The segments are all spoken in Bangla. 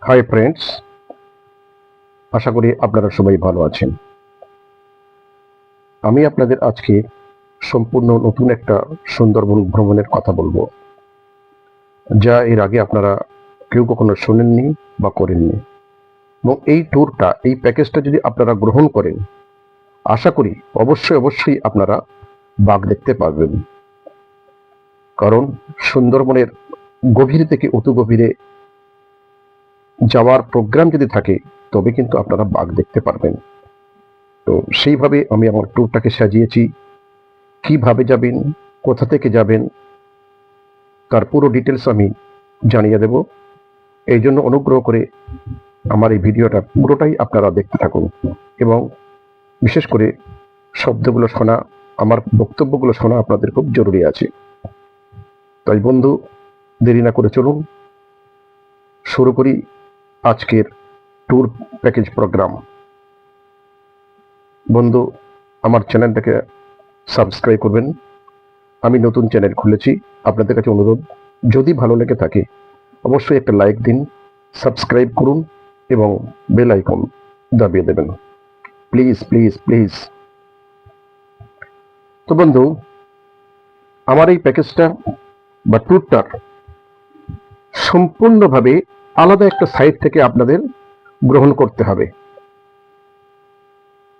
হাই ফ্রেন্ডস, আশা করি আপনারা সবাই ভালো আছেন। আমি আপনাদের আজকে সম্পূর্ণ নতুন একটা সুন্দরবন ভ্রমণের কথা বলবো, যা এর আগে আপনারা কেউ কখনো শোনেননি বা করেননি। এবং এই ট্যুরটা, এই প্যাকেজটা যদি আপনারা গ্রহণ করেন, আশা করি অবশ্যই আপনারা বাঘ দেখতে পারবেন। কারণ সুন্দরবনের গভীর থেকে অতি গভীরে যাওয়ার প্রোগ্রাম যদি থাকে, তবে কিন্তু আপনারা বাঘ দেখতে পারবেন। তো সেইভাবে আমি আমার ট্যুরটাকে সাজিয়েছি। কিভাবে যাবেন, কোথা থেকে যাবেন, তার পুরো ডিটেলস আমি জানিয়ে দেব। এই জন্য অনুগ্রহ করে আমার এই ভিডিওটা পুরোটাই আপনারা দেখতে থাকুন, এবং বিশেষ করে শব্দগুলো শোনা, আমার বক্তব্যগুলো শোনা আপনাদের খুব জরুরি আছে। তাই বন্ধু, দেরি না করে চলুন শুরু করি আজকের ট্যুর প্যাকেজ প্রোগ্রাম। বন্ধু, আমার চ্যানেলটাকে সাবস্ক্রাইব করবেন। আমি নতুন চ্যানেল খুলেছি, আপনাদের কাছে অনুরোধ, যদি ভালো লেগে থাকে অবশ্যই একটা লাইক দিন, সাবস্ক্রাইব করুন এবং বেল আইকন দাবিয়ে দেবেন। Please please please. তো বন্ধু, আমার এই প্যাকেজটা বা ট্যুরটার সম্পূর্ণভাবে আলাদা একটা সাইট থেকে আপনাদের গ্রহণ করতে হবে।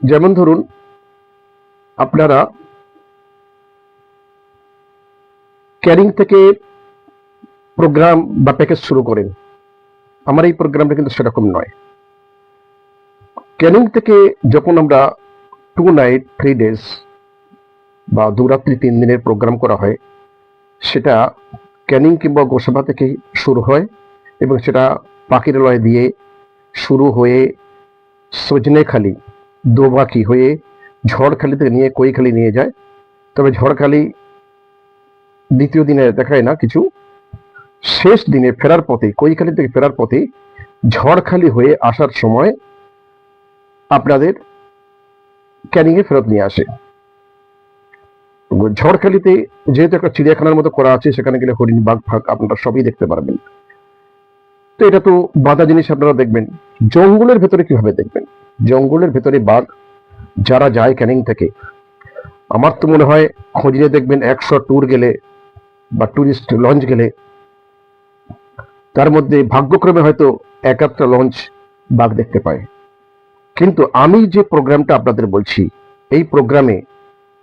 যেমন ধরুন, আপনারা ক্যানিং থেকে প্রোগ্রাম বা প্যাকেজ শুরু করেন। আমার এই প্রোগ্রামটা কিন্তু সেরকম নয়। ক্যানিং থেকে যখন আমরা 2 নাইট 3 ডেজ বা 2 রাত্রি 3 দিনের প্রোগ্রাম করা হয়, সেটা ক্যানিং কিংবা গোসাবা থেকেই শুরু হয়, এবং সেটা পাখিরালয় দিয়ে শুরু হয়ে সজনেখালি, দোবাকি হয়ে ঝড়খালিতে নিয়ে কৈখালি নিয়ে যায়। তবে ঝড়খালি দ্বিতীয় দিনে দেখায় না কিছু, শেষ দিনে ফেরার পথে, কৈখালি থেকে ফেরার পথে ঝড়খালি হয়ে আসার সময় আপনাদের ক্যানিংয়ে ফেরত নিয়ে আসে। ঝড়খালিতে যেহেতু একটা চিড়িয়াখানার মতো করা আছে, সেখানে গেলে হরিণ, বাঘ ফাঘ আপনারা সবই দেখতে পারবেন। তো এটা তো বাধা জিনিস, আপনারা দেখবেন। জঙ্গলের ভেতরে কিভাবে দেখবেন? জঙ্গলের ভেতরে বাঘ যারা যায় ক্যানিং থেকে, আমার তো মনে হয় খোঁজ নিয়ে দেখবেন 100 ট্যুর গেলে বা টুরিস্ট লঞ্চ গেলে তার মধ্যে ভাগ্যক্রমে হয়তো 1-1টা লঞ্চ বাঘ দেখতে পায়। কিন্তু আমি যে প্রোগ্রামটা আপনাদের বলছি, এই প্রোগ্রামে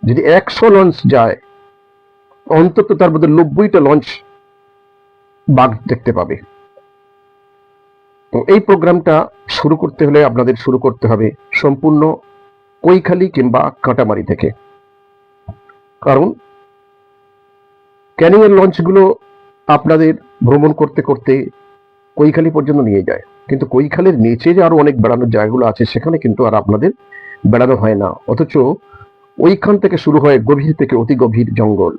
যদি 100 লঞ্চ যায়, অন্তত তার মধ্যে 90টা লঞ্চ বাঘ দেখতে পাবে। তো এই প্রোগ্রামটা শুরু করতে হলে আপনাদের শুরু করতে হবে সম্পূর্ণ কৈখালি কিংবা কাঁটামারি থেকে। কারণ ক্যানিং এর লঞ্চগুলো আপনাদের ভ্রমণ করতে করতে কৈখালি পর্যন্ত নিয়ে যায়, কিন্তু কৈখালির নিচে যে আরো অনেক বেড়ানোর জায়গাগুলো আছে, সেখানে কিন্তু আর আপনাদের বেড়ানো হয় না। অথচ ওইখান থেকে শুরু হয় গভীর থেকে অতি গভীর জঙ্গল।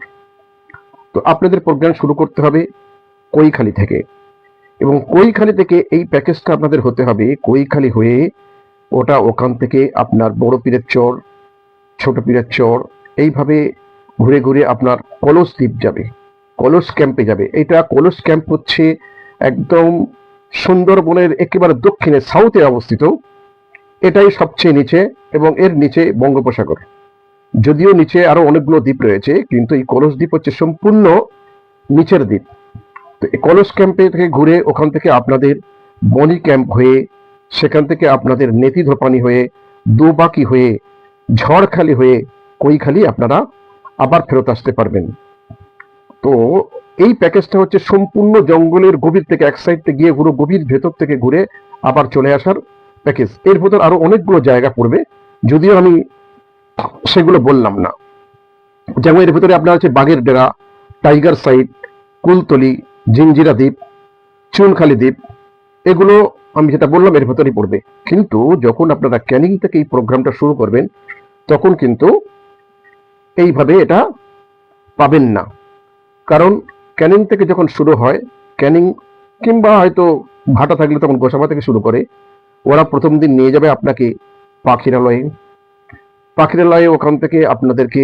তো আপনাদের প্রোগ্রাম শুরু করতে হবে কৈখালি থেকে, এবং কৈখালি থেকে এই প্যাকেজটা আপনাদের হতে হবে কৈখালি হয়ে ওখান থেকে আপনার বড় পীরের চর, ছোট পীরের চর, এইভাবে ঘুরে ঘুরে আপনার কলস দ্বীপ যাবে, কলস ক্যাম্পে যাবে। এটা কলস ক্যাম্প হচ্ছে একদম সুন্দরবনের একেবারে দক্ষিণে, সাউথে অবস্থিত। এটাই সবচেয়ে নিচে, এবং এর নিচে বঙ্গোপসাগর। যদিও নিচে আরো অনেকগুলো দ্বীপ রয়েছে, কিন্তু এই কলস দ্বীপ হচ্ছে সম্পূর্ণ নিচের দ্বীপ। তো এই কলস ক্যাম্পে থেকে ঘুরে ওখান থেকে আপনাদের বনি ক্যাম্প হয়ে, সেখান থেকে আপনাদের নেতি ধোপানি হয়ে, দোবাকি হয়ে, ঝড়খালি হয়ে কৈখালি আপনারা আবার ফেরত আসতে পারবেন। তো এই প্যাকেজটা হচ্ছে সম্পূর্ণ জঙ্গলের গভীর থেকে এক সাইড থেকে গিয়ে পুরো গভীর ভেতর থেকে ঘুরে আবার চলে আসার প্যাকেজ। এর ভেতর আরো অনেকগুলো জায়গা পড়বে, যদিও আমি সেগুলো বললাম না। যেমন এর ভেতরে আপনার আছে বাঘের ডেরা, টাইগার সাইট, কুলতলি, জিঞ্জিরা দ্বীপ, চুনখালি দ্বীপ। এগুলো আমি যেটা বললাম এর ভেতরেই পড়বে। কিন্তু যখন আপনারা ক্যানিং থেকে এই প্রোগ্রামটা শুরু করবেন, তখন কিন্তু এইভাবে এটা পাবেন না। কারণ ক্যানিং থেকে যখন শুরু হয়, ক্যানিং কিংবা হয়তো ভাটা থাকলে তখন গোসাবা থেকে শুরু করে, ওরা প্রথম দিন নিয়ে যাবে আপনাকে পাখিরালয়ে। পাখিরালয়ে ওখান থেকে আপনাদেরকে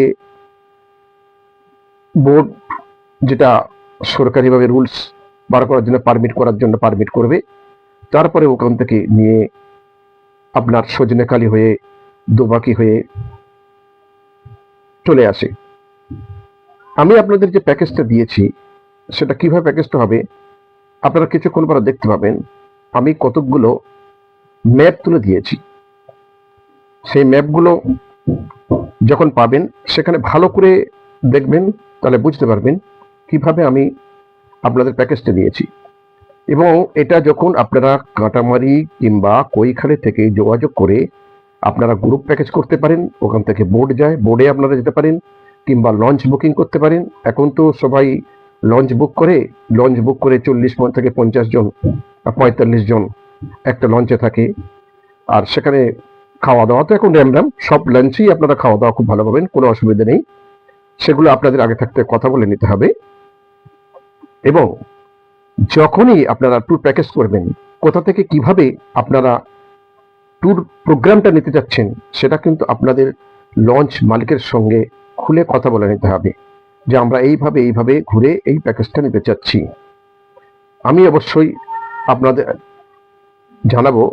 বোর্ড, যেটা সরকারিভাবে রুলস বার করার জন্য পারমিট করবে, তারপরে ওখান থেকে নিয়ে আপনার সজনেখালি হয়ে দোবাকি হয়ে চলে আসে। আমি আপনাদের যে প্যাকেজটা দিয়েছি সেটা কিভাবে প্যাকেজটা হবে আপনারা কিছুক্ষণ পরে দেখতে পাবেন। আমি কতকগুলো ম্যাপ তুলে দিয়েছি, সেই ম্যাপগুলো যখন পাবেন সেখানে ভালো করে দেখবেন, তাহলে বুঝতে পারবেন কিভাবে আমি আপনাদের প্যাকেজটা দিয়েছি। এবং এটা যখন আপনারা কাঁটামারি কিংবা কৈখালি থেকে যোগাযোগ করে আপনারা গ্রুপ প্যাকেজ করতে পারেন, ওখান থেকে বোর্ড যায়, বোর্ডে আপনারা যেতে পারেন, কিংবা লঞ্চ বুকিং করতে পারেন। এখন তো সবাই লঞ্চ বুক করে 40 থেকে 50 জন 45 জন একটা লঞ্চে থাকে। আর সেখানে খাওয়া দাওয়া তো এখন র্যাম সব লঞ্চেই আপনারা খাওয়া দাওয়া খুব ভালো পাবেন, কোনো অসুবিধা নেই। সেগুলো আপনাদের আগে থাকতে কথা বলে নিতে হবে। এবং যখনই আপনারা ট্যুর প্যাকেজ করবেন, কোথা থেকে কিভাবে আপনারা ট্যুর প্রোগ্রামটা নিতে যাচ্ছেন সেটা কিন্তু আপনাদের লঞ্চ মালিকের সঙ্গে খুলে কথা বলে নিতে হবে, যে আমরা এইভাবে ঘুরে এই প্যাকেজটা নিতে চাচ্ছি। আমি অবশ্যই আপনাদের জানাবো,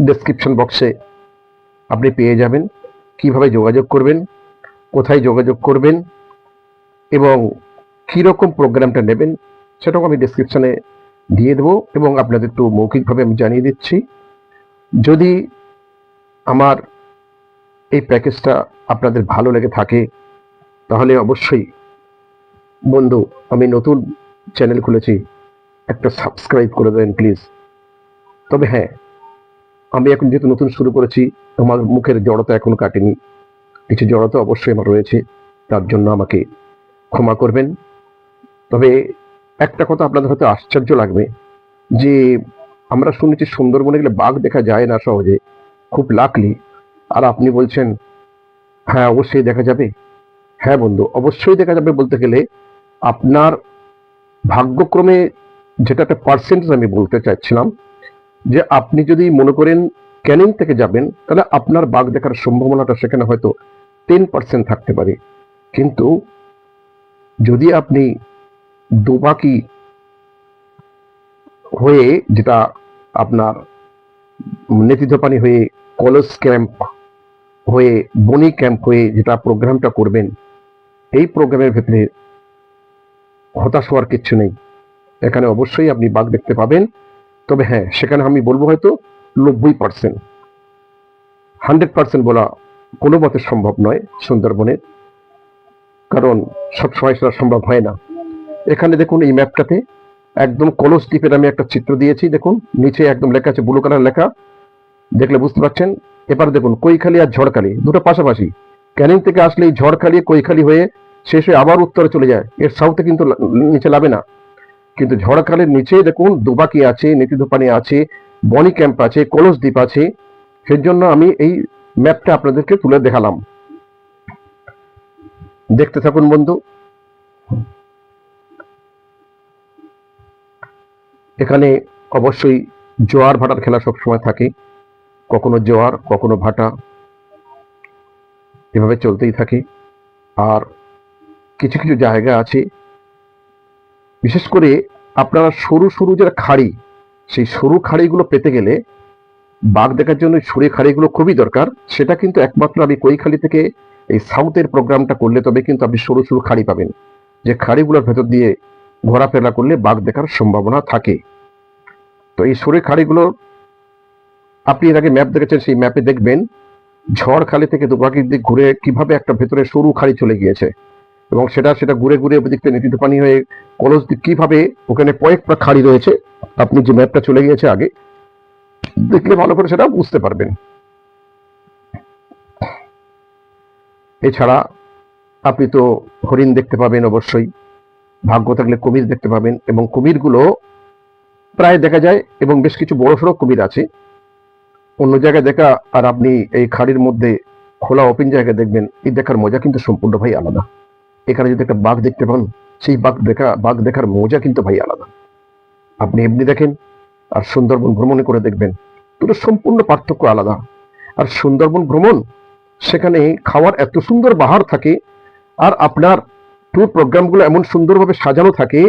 ডেসক্রিপশন বক্সে আপনি পেয়ে যাবেন কিভাবে যোগাযোগ করবেন, কোথায় যোগাযোগ করবেন এবং কিরকম প্রোগ্রামটা নেবেন, সেটাও আমি ডেসক্রিপশনে দিয়ে দেবো এবং আপনাদের একটু মৌখিকভাবে আমি জানিয়ে দিচ্ছি। যদি আমার এই প্যাকেজটা আপনাদের ভালো লেগে থাকে তাহলে অবশ্যই বন্ধু, আমি নতুন চ্যানেল খুলেছি, একটা সাবস্ক্রাইব করে দেবেন প্লিজ। তবে হ্যাঁ, আমি এখন যেহেতু নতুন শুরু করেছি, আমার মুখের জড়তা এখনো কাটেনি, কিছু জড়তা অবশ্যই আমার রয়েছে, তার জন্য আমাকে ক্ষমা করবেন। তবে একটা কথা আপনাদের হয়তো আশ্চর্য লাগবে, যে আমরা শুনেছি সুন্দরবনে গেলে বাঘ দেখা যায় না সহজে, খুব লাকলি, আর আপনি বলছেন হ্যাঁ অবশ্যই দেখা যাবে। হ্যাঁ বন্ধু, অবশ্যই দেখা যাবে বলতে গেলে আপনার ভাগ্যক্রমে, যেটা একটা পার্সেন্টেজ আমি বলতে চাইছিলাম, যে আপনি যদি মনে করেন ক্যানিং থেকে যাবেন তাহলে আপনার বাঘ দেখার সম্ভাবনাটা সেখানে হয়তো 10% থাকতে পারে। কিন্তু যদি আপনি দোবাকি হয়ে, যেটা আপনার নেতিধপানি হয়ে, কলেজ ক্যাম্প হয়ে, বনি ক্যাম্প হয়ে যেটা প্রোগ্রামটা করবেন, এই প্রোগ্রামের ভেতরে হতাশ হওয়ার কিচ্ছু নেই, এখানে অবশ্যই আপনি বাঘ দেখতে পাবেন। তবে হ্যাঁ, সেখানে আমি বলবো হয়তো 90%, 100% বলা কোনো মতে সম্ভব নয় সুন্দরবনের, কারণ সবসময় সেটা সম্ভব হয় না। এখানে দেখুন এই ম্যাপটাতে একদম কলস দ্বীপের আমি একটা চিত্র দিয়েছি, দেখুন নিচে একদম লেখা আছে, ব্লু কালার লেখা, দেখলে বুঝতে পারছেন। এবার দেখুন কৈখালি আর ঝড়খালি দুটো পাশাপাশি, ক্যানিং থেকে আসলে এই ঝড়খালি কৈখালি হয়ে শেষ হয়ে আবার উত্তরে চলে যায়, এর সাউথে কিন্তু নিচে লাভে না। কিন্তু ঝড়খালির নিচে দেখুন দোবাকি আছে, নেতিধপানি আছে, বনি ক্যাম্প আছে, কলস দ্বীপ আছে। সেই জন্য আমি এই ম্যাপটা আপনাদেরকে তুলে দেখালাম, দেখতে থাকুন বন্ধু। এখানে অবশ্যই জোয়ার ভাটার খেলা সবসময় থাকে, কখনো জোয়ার কখনো ভাটা, এভাবে চলতেই থাকে। আর কিছু কিছু জায়গা আছে, বিশেষ করে আপনারা সরু সরু যারা খাড়ি, সেই সরু খাড়িগুলো পেতে গেলে বাঘ দেখার জন্য সরু খাড়িগুলো খুবই দরকার। সেটা কিন্তু একমাত্র আমি কৈখালি থেকে এই সাউথের প্রোগ্রামটা করলে তবে কিন্তু আপনি সরু সরু খাড়ি পাবেন, যে খাড়িগুলোর ভেতর দিয়ে ঘোরাফেরা করলে বাঘ দেখার সম্ভাবনা থাকে। তো এই সরু খাড়িগুলো আপনি এর আগে ম্যাপ দেখেছেন, সেই ম্যাপে দেখবেন ঝড়খালি থেকে দোবাকির দিক ঘুরে কিভাবে একটা ভেতরে সরু খাড়ি চলে গিয়েছে, এবং সেটা ঘুরে ঘুরে ওদিকতে নেতিধপানি হয়ে কলস দ্বীপ, কিভাবে ওখানে কয়েকটা খাড়ি রয়েছে। আপনি যে ম্যাপটা চলে গিয়েছে আগে, দেখলে ভালো করে সেটা বুঝতে পারবেন। এছাড়া আপনি তো হরিণ দেখতে পাবেন অবশ্যই, ভাগ্য থাকলে কুমির দেখতে পাবেন, এবং কুমিরগুলো প্রায় দেখা যায়, এবং বেশ কিছু বড় সড়ো কুমির আছে অন্য জায়গায় দেখা, আর আপনি এই খাড়ির মধ্যে খোলা ওপেন জায়গায় দেখবেন, এই দেখার মজা কিন্তু সম্পূর্ণ ভাই আলাদা। এখানে যদি একটা বাঘ দেখতে পান, সেই বাঘ দেখার মজা কিন্তু ভাই আলাদা। আপনি এমনি দেখেন আর সুন্দরবন ভ্রমণ করে দেখবেন, দুটো সম্পূর্ণ পার্থক্য আলাদা। আর সুন্দরবন ভ্রমণ, সেখানে খাওয়ার এত সুন্দর বাহার থাকে, আর আপনার ট্যুর প্রোগ্রামগুলো এমন সুন্দরভাবে সাজানো থাকে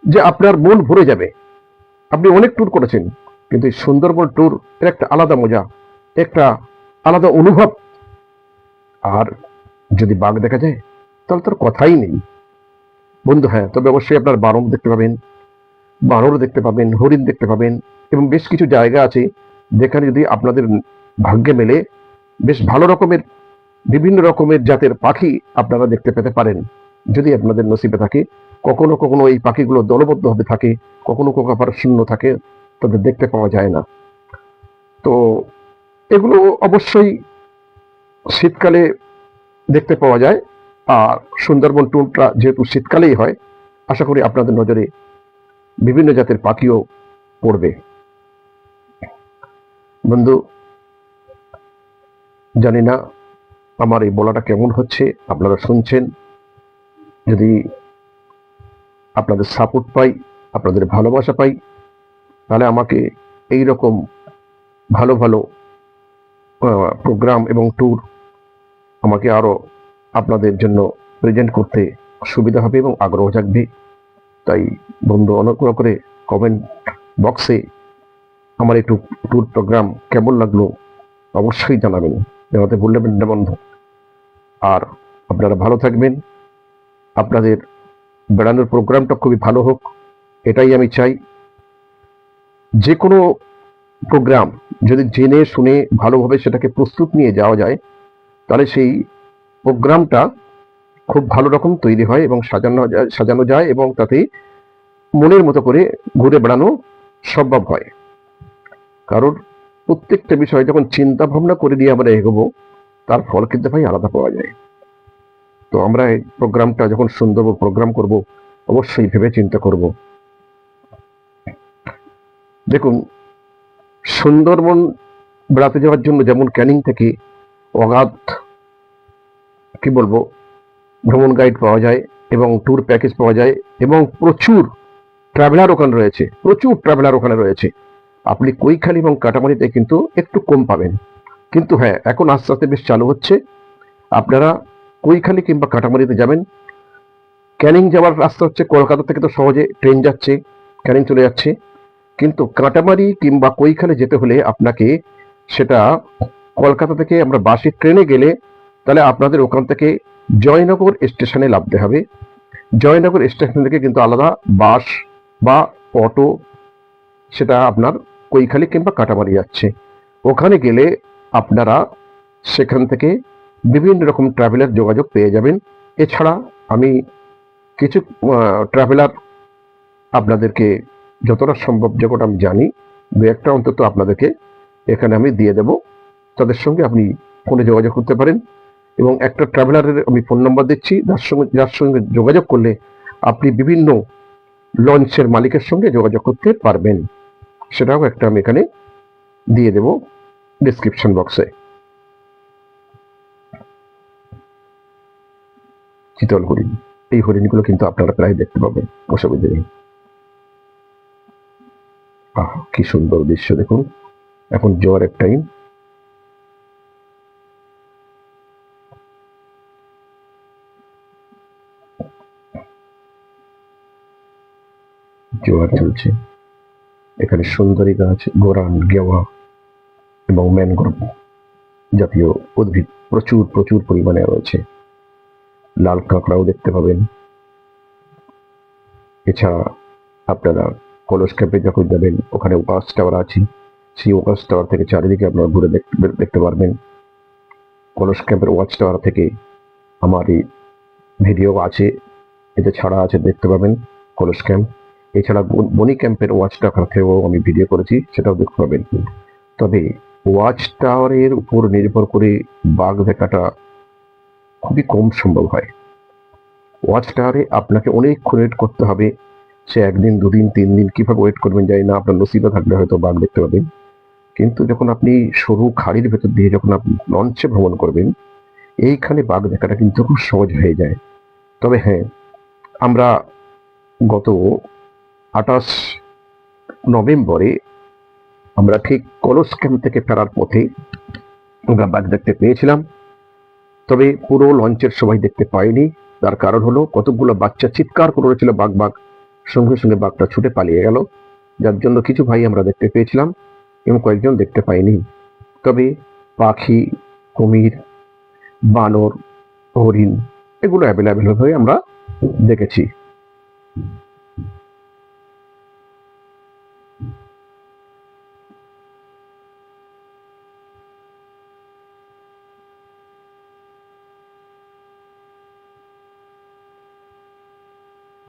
যে আপনার মন ভরে যাবে। আপনি অনেক ট্যুর করেছেন, কিন্তু এই সুন্দরবন ট্যুর এর একটা আলাদা মজা, একটা আলাদা অনুভব। আর যদি বাঘ দেখা যায় তাহলে তার কথাই নেই বন্ধু। হ্যাঁ, তবে অবশ্যই আপনার বানর দেখতে পাবেন, বানর দেখতে পাবেন, হরিণ দেখতে পাবেন, এবং বেশ কিছু জায়গা আছে যেখানে যদি আপনাদের ভাগ্যে মেলে বেশ ভালো রকমের বিভিন্ন রকমের জাতের পাখি আপনারা দেখতে পেতে পারেন, যদি আপনাদের নসিবে থাকে। কখনো কখনো এই পাখিগুলো দলবদ্ধভাবে থাকে, কখনো কখনো আবার শূন্য থাকে, তাদের দেখতে পাওয়া যায় না। তো এগুলো অবশ্যই শীতকালে দেখতে পাওয়া যায়। আর সুন্দরবন ট্যুরটা যেহেতু শীতকালেই হয়, আশা করি আপনাদের নজরে বিভিন্ন জাতের পাখিও পড়বে। বন্ধু, জানি না আমার এই বলাটা কেমন হচ্ছে, আপনারা শুনছেন। যদি আপনাদের সাপোর্ট পাই, আপনাদের ভালোবাসা পাই, তাহলে আমাকে এই রকম ভালো ভালো প্রোগ্রাম এবং ট্যুর আমাকে আরো আপনাদের জন্য প্রেজেন্ট করতে সুবিধা হবে এবং আগ্রহ জাগবে। তাই বন্ধু, অনুগ্রহ করে কমেন্ট বক্সে আমার এই ট্যুর প্রোগ্রাম কেমন লাগলো অবশ্যই জানাবেন, জানাতে ভুলবেন না বন্ধু। আর আপনারা ভালো থাকবেন, আপনাদের বেড়ানোর প্রোগ্রামটা খুবই ভালো হোক, এটাই আমি চাই। যে কোনো প্রোগ্রাম যদি জেনে শুনে ভালোভাবে সেটাকে প্রস্তুত নিয়ে যাওয়া যায়, তাহলে সেই প্রোগ্রামটা খুব ভালো রকম তৈরি হয় এবং সাজানো যায়, এবং তাতে মনের মতো করে ঘুরে বেড়ানো সম্ভব হয়। কারণ প্রত্যেকটা বিষয় যখন চিন্তা ভাবনা করে দিয়ে আমরা এগোবো, তার ফল কিন্তু ভাই আলাদা পাওয়া যায়। তো আমরা এই প্রোগ্রামটা যখন সুন্দর প্রোগ্রাম করব, অবশ্যই ভেবে চিন্তা করব। দেখুন, সুন্দরবন বেড়াতে যাওয়ার জন্য যেমন ক্যানিং থেকে অগাধ কি বলবো ভ্রমণ গাইড পাওয়া যায় এবং ট্যুর প্যাকেজ পাওয়া যায়, এবং প্রচুর ট্রাভেলার ওখানে রয়েছে। আপনি কৈখালী এবং কাটামারিতে কিন্তু একটু কম পাবেন, কিন্তু হ্যাঁ, এখন আস্তে আস্তে বেশ চালু হচ্ছে। আপনারা কৈখালী কিংবা কাটামারিতে যাবেন। ক্যানিং যাওয়ার রাস্তা হচ্ছে কলকাতা থেকে তো সহজে ট্রেন যাচ্ছে, ক্যানিং চলে যাচ্ছে। কিন্তু কাটামারি কিংবা কৈখালী যেতে হলে আপনাকে সেটা কলকাতা থেকে আমরা বাসে ট্রেনে গেলে, তাহলে আপনাদের ওখান থেকে জয়নগর স্টেশনে নামতে হবে। জয়নগর স্টেশন থেকে কিন্তু আলাদা বাস বা অটো সেটা আপনার কৈখালী কিংবা কাটামারি যাচ্ছে। ওখানে গেলে আপনারা সেখান থেকে বিভিন্ন রকম ট্রাভেলার যোগাযোগ পেয়ে যাবেন। এছাড়া আমি কিছু ট্রাভেলার আপনাদেরকে যতটা সম্ভব, যখন আমি জানি, দু একটা অন্তত আপনাদেরকে এখানে আমি দিয়ে দেব। তাদের সঙ্গে আপনি ফোনে যোগাযোগ করতে পারেন, এবং একটা ট্রাভেলারের আমি ফোন নাম্বার দিচ্ছি, যার সঙ্গে যোগাযোগ করলে আপনি বিভিন্ন লঞ্চের মালিকের সঙ্গে যোগাযোগ করতে পারবেন। সেটাও একটা আমি এখানে দিয়ে দেব ডিসক্রিপশন বক্সে। চিতল হরিণ, এই হরিণগুলো কিন্তু আপনারা প্রায় দেখতে পাবেন, অসুবিধা নেই। কি সুন্দর দৃশ্য দেখুন, এখন জোয়ারের টাইম। জোয়ার চলছে, এখানে সুন্দরী গাছ, গোরান, গেওয়া এবং ম্যানগ্রোভ জাতীয় উদ্ভিদ প্রচুর প্রচুর পরিমাণে রয়েছে। লাল কাঁকড়াও দেখতে পাবেন। এছাড়া আপনারা কলস ক্যাম্পে যখন যাবেন, ওখানে ওয়াচ টাওয়ার আছে, সেই ওয়াচ টাওয়ার থেকে চারিদিকে আপনারা ঘুরে দেখতে পারবেন। কলস ক্যাম্পের ওয়াচ টাওয়ার থেকে আমার এই ভিডিও আছে, এতে ছাড়া আছে, দেখতে পাবেন কলস ক্যাম্প। এছাড়া বনি ক্যাম্পের ওয়াচ টাওয়ার থেকেও আমি ভিডিও করেছি, সেটাও দেখতে পাবেন। তবে ওয়াচ টাওয়ারের উপর নির্ভর করে বাঘ দেখাটা খুবই কম সম্ভব হয়। ওয়াচ টাওয়ারে আপনাকে অনেকক্ষণ ওয়েট করতে হবে। সে একদিন, দুদিন, 3 দিন কিভাবে ওয়েট করবেন জানি না, আপনার নসিবে থাকলে হয়তো বাঘ দেখতে পাবেন। কিন্তু যখন আপনি সরু খাড়ির ভেতর দিয়ে যখন আপনি লঞ্চে ভ্রমণ করবেন, এইখানে বাঘ দেখাটা কিন্তু খুব সহজ হয়ে যায়। তবে হ্যাঁ, আমরা গত 28 নভেম্বরে আমরা ঠিক কলস ক্যাম্প থেকে ফেরার পথে আমরা বাঘ দেখতে পেয়েছিলাম। তবে পুরো লঞ্চের সবাই দেখতে পায়নি। তার কারণ হলো কতগুলো বাচ্চা চিৎকার করে উঠেছিল বাঘ বাঘ, সঙ্গে সঙ্গে বাঘটা ছুটে পালিয়ে গেল। যার জন্য কিছু ভাই আমরা দেখতে পেয়েছিলাম এবং কয়েকজন দেখতে পাইনি। তবে পাখি, কুমির, বানর, হরিণ এগুলো অ্যাভেলেবেল হয়ে আমরা দেখেছি।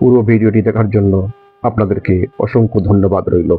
পুরো ভিডিওটি দেখার জন্য আপনাদেরকে অসংখ্য ধন্যবাদ রইল।